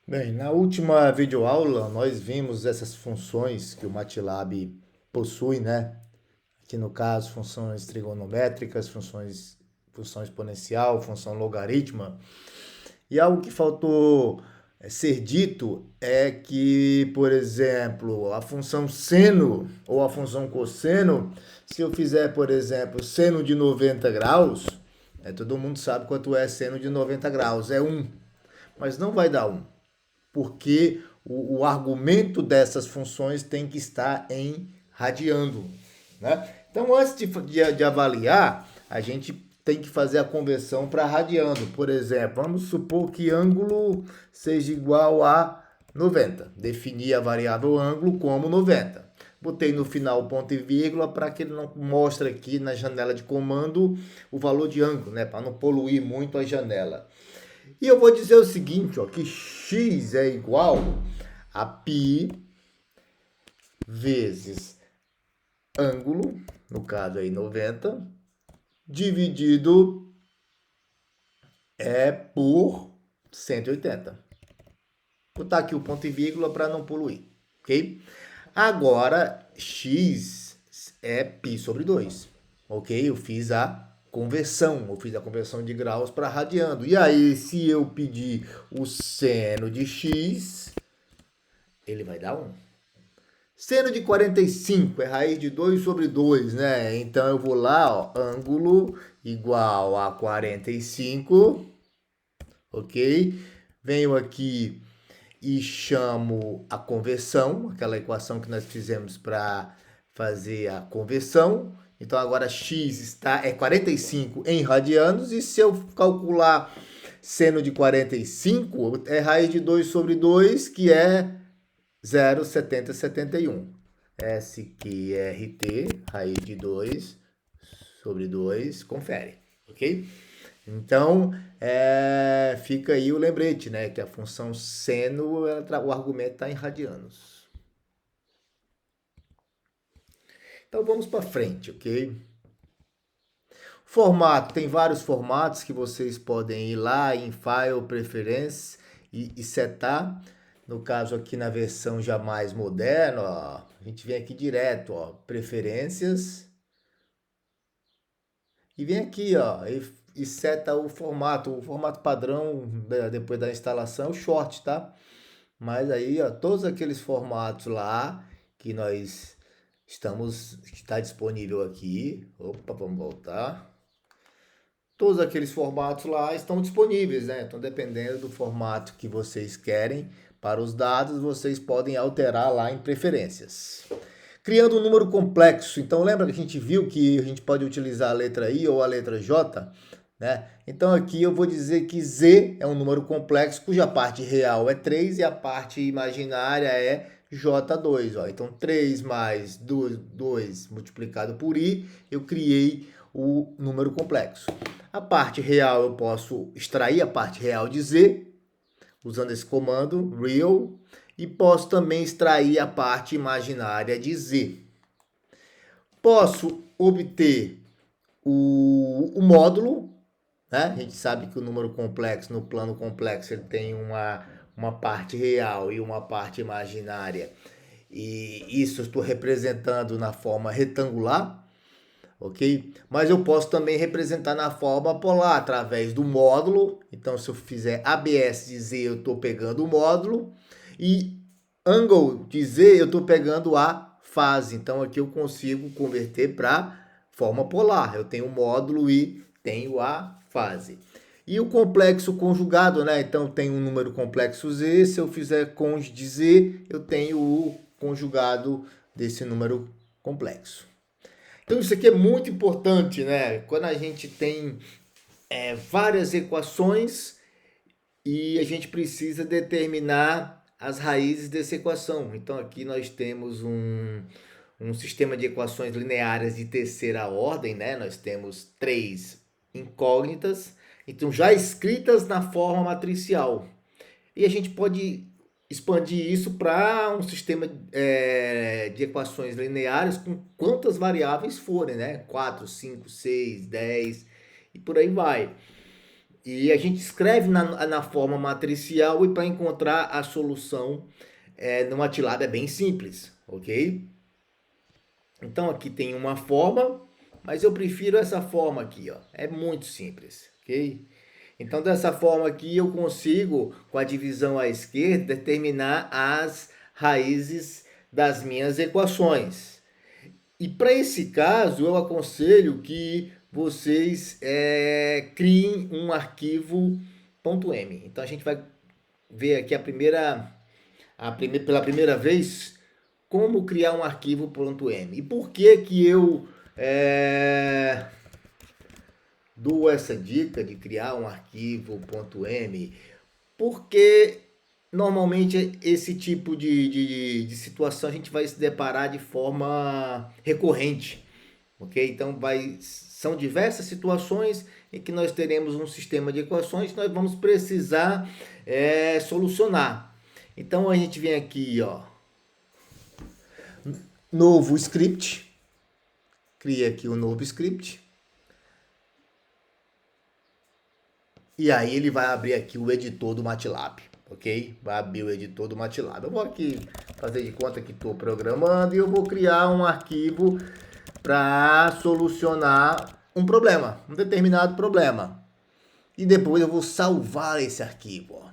Bem, na última videoaula nós vimos essas funções que o MATLAB possui, né? Aqui no caso, funções trigonométricas, função exponencial, função logaritma. E algo que faltou ser dito é que, por exemplo, a função seno ou a função cosseno, se eu fizer, por exemplo, seno de 90 graus, todo mundo sabe quanto é seno de 90 graus, é 1, mas não vai dar 1 porque o argumento dessas funções tem que estar em radiando, né? Então, antes de avaliar, a gente tem que fazer a conversão para radiando. Por exemplo, vamos supor que ângulo seja igual a 90. Definir a variável ângulo como 90. Botei no final ponto e vírgula para que ele não mostre aqui na janela de comando o valor de ângulo, né? Para não poluir muito a janela. E eu vou dizer o seguinte, ó, que x é igual a π vezes ângulo, no caso aí 90, dividido por 180. Vou botar aqui o ponto e vírgula para não poluir, ok? Agora, x é π sobre 2, ok? Eu fiz a conversão de graus para radiando. E aí, se eu pedir o seno de x, ele vai dar 1. Seno de 45 é raiz de 2 sobre 2, né? Então eu vou lá, ó, ângulo igual a 45, ok? Venho aqui e chamo a conversão, aquela equação que nós fizemos para fazer a conversão. Então agora x é 45 em radianos, e se eu calcular seno de 45, é raiz de 2 sobre 2, que é 0,7071. SQRT, raiz de 2 sobre 2, confere, ok? Então, fica aí o lembrete, né? Que a função seno, o argumento está em radianos. Então, vamos para frente, ok? Formato, tem vários formatos que vocês podem ir lá em File, Preferências e setar. No caso aqui na versão já mais moderna, ó, a gente vem aqui direto, ó, Preferências. E vem aqui, ó, e seta o formato padrão depois da instalação, o short, tá? Mas aí, ó, todos aqueles formatos lá que nós que está disponível aqui. Opa, vamos voltar. Todos aqueles formatos lá estão disponíveis, né? Então, dependendo do formato que vocês querem para os dados, vocês podem alterar lá em preferências. Criando um número complexo. Então, lembra que a gente viu que a gente pode utilizar a letra I ou a letra J, né? Então, aqui eu vou dizer que Z é um número complexo cuja parte real é 3 e a parte imaginária é J2. Ó. Então, 3 mais 2 multiplicado por I, eu criei o número complexo. A parte real eu posso extrair a parte real de Z, usando esse comando, real, e posso também extrair a parte imaginária de Z. Posso obter o módulo, né? A gente sabe que o número complexo, no plano complexo, ele tem uma parte real e uma parte imaginária. E isso eu estou representando na forma retangular, ok? Mas eu posso também representar na forma polar, através do módulo. Então, se eu fizer ABS de Z, eu estou pegando o módulo. E angle de Z, eu estou pegando a fase. Então, aqui eu consigo converter para forma polar. Eu tenho o módulo e tenho a fase. E o complexo conjugado, né? Então, tem um número complexo Z. Se eu fizer conj de Z, eu tenho o conjugado desse número complexo. Então isso aqui é muito importante, né? Quando a gente tem várias equações e a gente precisa determinar as raízes dessa equação. Então aqui nós temos um sistema de equações lineares de terceira ordem, né? Nós temos 3 incógnitas, então já escritas na forma matricial. E a gente pode expandir isso para um sistema de equações lineares com quantas variáveis forem, né? 4, 5, 6, 10 e por aí vai. E a gente escreve na forma matricial e para encontrar a solução no MATLAB é bem simples, ok? Então aqui tem uma forma, mas eu prefiro essa forma aqui, ó. É muito simples, ok? Então dessa forma aqui eu consigo, com a divisão à esquerda, determinar as raízes das minhas equações. E para esse caso eu aconselho que vocês criem um arquivo .m. Então a gente vai ver aqui pela primeira vez como criar um arquivo .m. E por que que eu dou essa dica de criar um arquivo .m? Porque normalmente esse tipo de situação a gente vai se deparar de forma recorrente, ok? Então são diversas situações em que nós teremos um sistema de equações que nós vamos precisar solucionar. Então a gente vem aqui, ó, novo script, cria aqui um novo script. E aí ele vai abrir aqui o editor do MATLAB, ok? Vai abrir o editor do MATLAB. Eu vou aqui fazer de conta que estou programando e eu vou criar um arquivo para solucionar um problema, um determinado problema. E depois eu vou salvar esse arquivo, ó.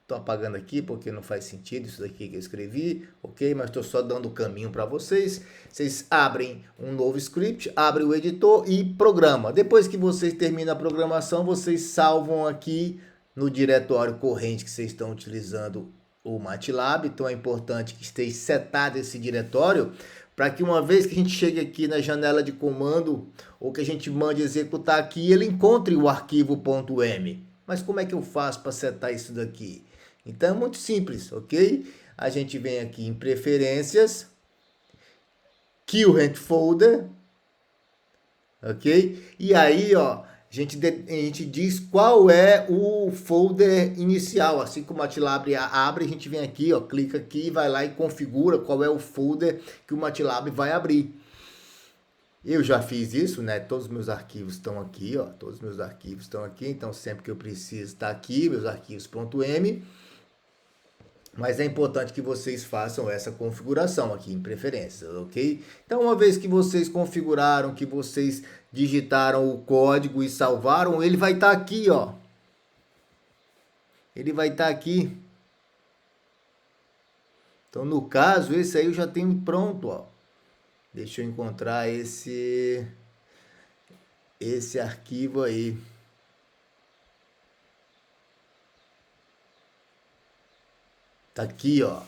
Estou apagando aqui porque não faz sentido isso daqui que eu escrevi, ok? Mas estou só dando o caminho para vocês. Vocês abrem um novo script, abrem o editor e programa. Depois que vocês terminam a programação, vocês salvam aqui no diretório corrente que vocês estão utilizando o MATLAB. Então é importante que esteja setado esse diretório para que uma vez que a gente chegue aqui na janela de comando ou que a gente mande executar aqui, ele encontre o arquivo .m. Mas como é que eu faço para setar isso daqui? Então é muito simples, ok? A gente vem aqui em preferências, current folder, ok? E aí, ó, a gente diz qual é o folder inicial. Assim como o MATLAB abre, a gente vem aqui, ó, clica aqui, vai lá e configura qual é o folder que o MATLAB vai abrir. Eu já fiz isso, né? Todos os meus arquivos estão aqui, ó. Todos os meus arquivos estão aqui, então sempre que eu preciso está aqui, meus arquivos .m. Mas é importante que vocês façam essa configuração aqui em preferências, ok? Então, uma vez que vocês configuraram, que vocês digitaram o código e salvaram, ele vai estar aqui, ó. Ele vai estar aqui. Então, no caso, esse aí eu já tenho pronto, ó. Deixa eu encontrar esse arquivo aí. Tá aqui, ó.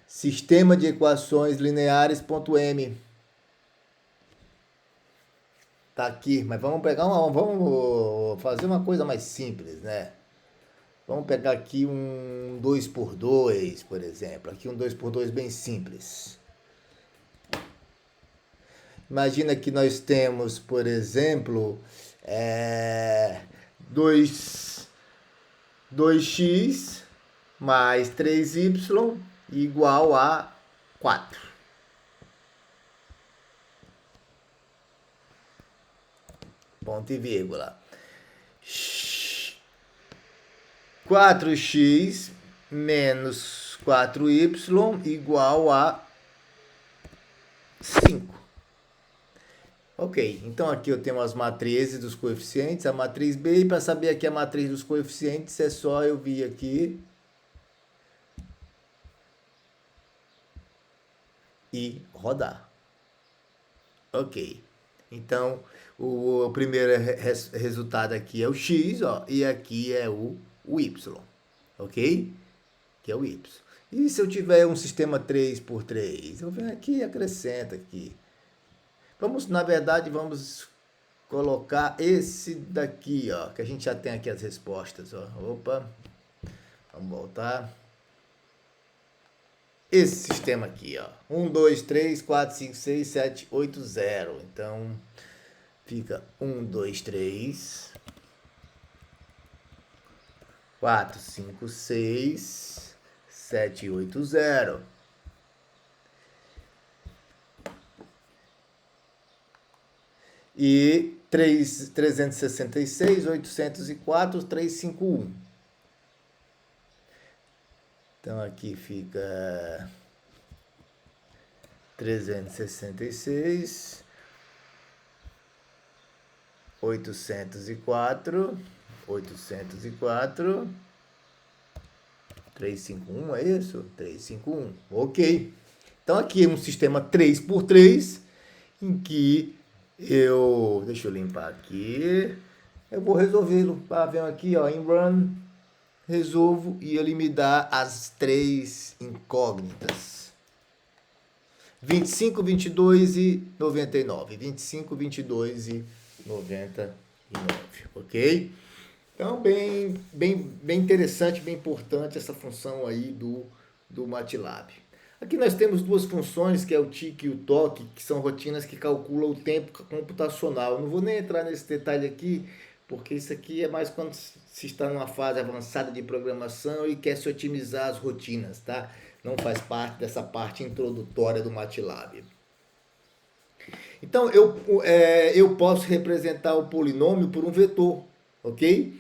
Sistema de equações lineares.m. Tá aqui, mas vamos vamos fazer uma coisa mais simples, né? Vamos pegar aqui um 2x2, por exemplo. Aqui um 2x2 bem simples. Imagina que nós temos, por exemplo, 2x mais 3y igual a 4. Ponto e vírgula. 4x menos 4y igual a 5. Ok, então aqui eu tenho as matrizes dos coeficientes, a matriz B, e para saber aqui a matriz dos coeficientes é só eu vir aqui e rodar. Ok, então o primeiro resultado aqui é o x, ó, e aqui é o y, ok? Que é o y. E se eu tiver um sistema 3x3, eu venho aqui e acrescento aqui. Na verdade, vamos colocar esse daqui, ó, que a gente já tem aqui as respostas, ó. Opa, vamos voltar. Esse sistema aqui, ó. 1, 2, 3, 4, 5, 6, 7, 8, 0. Então, fica 1, 2, 3, 4, 5, 6, 7, 8, 0. E 366, 804, 351. Então aqui fica 366, 804, 351, é isso? 351, ok. Então aqui é um sistema 3x3, em que deixa eu limpar aqui, eu vou resolvê-lo, tá vendo aqui, ó, em run, resolvo e ele me dá as 3 incógnitas. 25, 22 e 99. 25, 22 e 99, ok? Então, bem interessante, bem importante essa função aí do MATLAB. Aqui nós temos duas funções, que é o TIC e o TOC, que são rotinas que calculam o tempo computacional. Eu não vou nem entrar nesse detalhe aqui, porque isso aqui é mais quando se está numa fase avançada de programação e quer se otimizar as rotinas, tá? Não faz parte dessa parte introdutória do MATLAB. Então, eu posso representar o polinômio por um vetor, ok?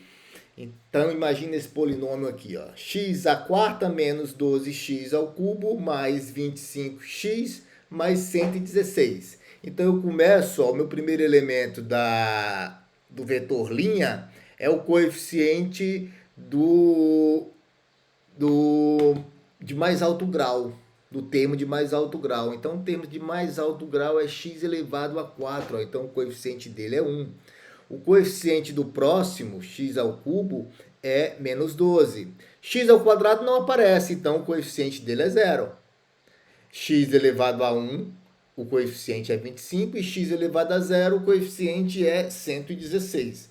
Então, imagine esse polinômio aqui, ó. X à quarta menos 12x ao cubo mais 25x mais 116. Então, eu começo, ó, o meu primeiro elemento do vetor linha é o coeficiente de mais alto grau, do termo de mais alto grau. Então, o termo de mais alto grau é x elevado a 4. Ó. Então, o coeficiente dele é 1. O coeficiente do próximo, x ao cubo, é menos 12. X ao quadrado não aparece, então o coeficiente dele é 0. X elevado a 1, o coeficiente é 25, e x elevado a 0, o coeficiente é 116.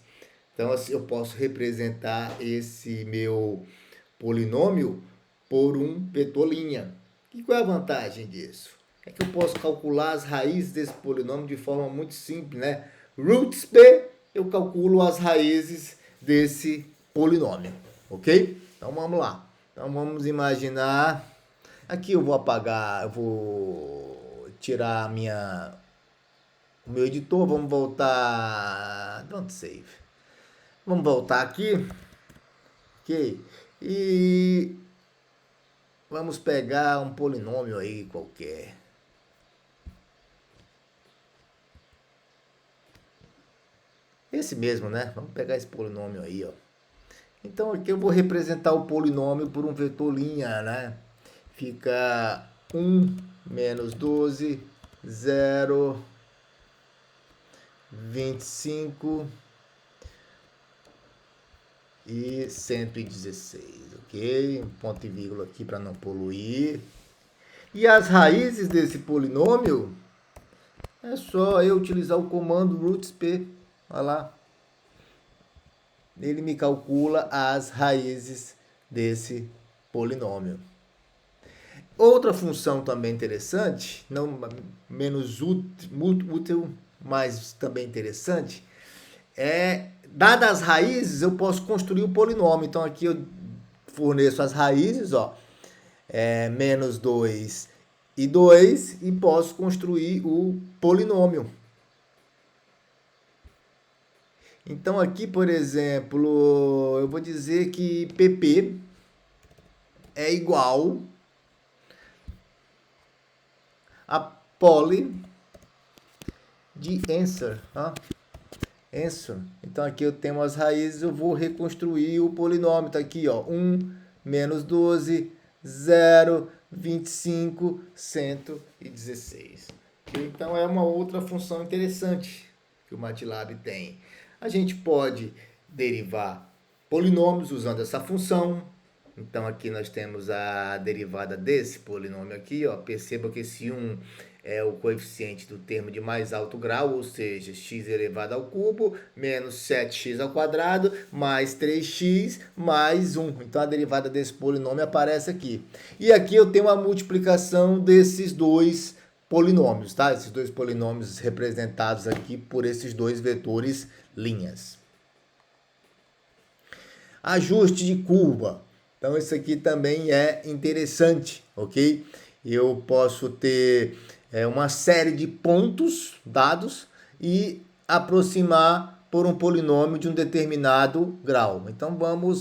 Então, assim, eu posso representar esse meu polinômio por um vetor linha. E qual é a vantagem disso? É que eu posso calcular as raízes desse polinômio de forma muito simples, né? Roots P, eu calculo as raízes desse polinômio, ok? Então vamos lá. Então vamos imaginar. Aqui eu vou apagar, eu vou tirar o meu editor. Vamos voltar. Don't save. Vamos voltar aqui, ok? E vamos pegar um polinômio aí qualquer. Esse mesmo, né? Vamos pegar esse polinômio aí, ó. Então aqui eu vou representar o polinômio por um vetor linha, né? Fica 1 menos 12, 0, 25 e 116, ok? Um ponto e vírgula aqui para não poluir. E as raízes desse polinômio, é só eu utilizar o comando rootsp. Olha lá. Ele me calcula as raízes desse polinômio. Outra função também interessante, não menos útil, mas também interessante, dadas as raízes, eu posso construir o polinômio. Então aqui eu forneço as raízes, ó, menos 2 e 2, e posso construir o polinômio. Então aqui, por exemplo, eu vou dizer que PP é igual a poly de answer, tá? Answer. Então aqui eu tenho as raízes, eu vou reconstruir o polinômio. Tá aqui, ó, 1 menos 12, 0, 25, 116. Então é uma outra função interessante que o MATLAB tem. A gente pode derivar polinômios usando essa função. Então aqui nós temos a derivada desse polinômio aqui, ó. Perceba que esse 1 é o coeficiente do termo de mais alto grau, ou seja, x elevado ao cubo, menos 7x ao quadrado, mais 3x, mais 1. Então a derivada desse polinômio aparece aqui. E aqui eu tenho a multiplicação desses dois polinômios, tá? Esses dois polinômios representados aqui por esses dois vetores linhas. Ajuste de curva. Então, isso aqui também é interessante, ok? Eu posso ter uma série de pontos dados e aproximar por um polinômio de um determinado grau. Então vamos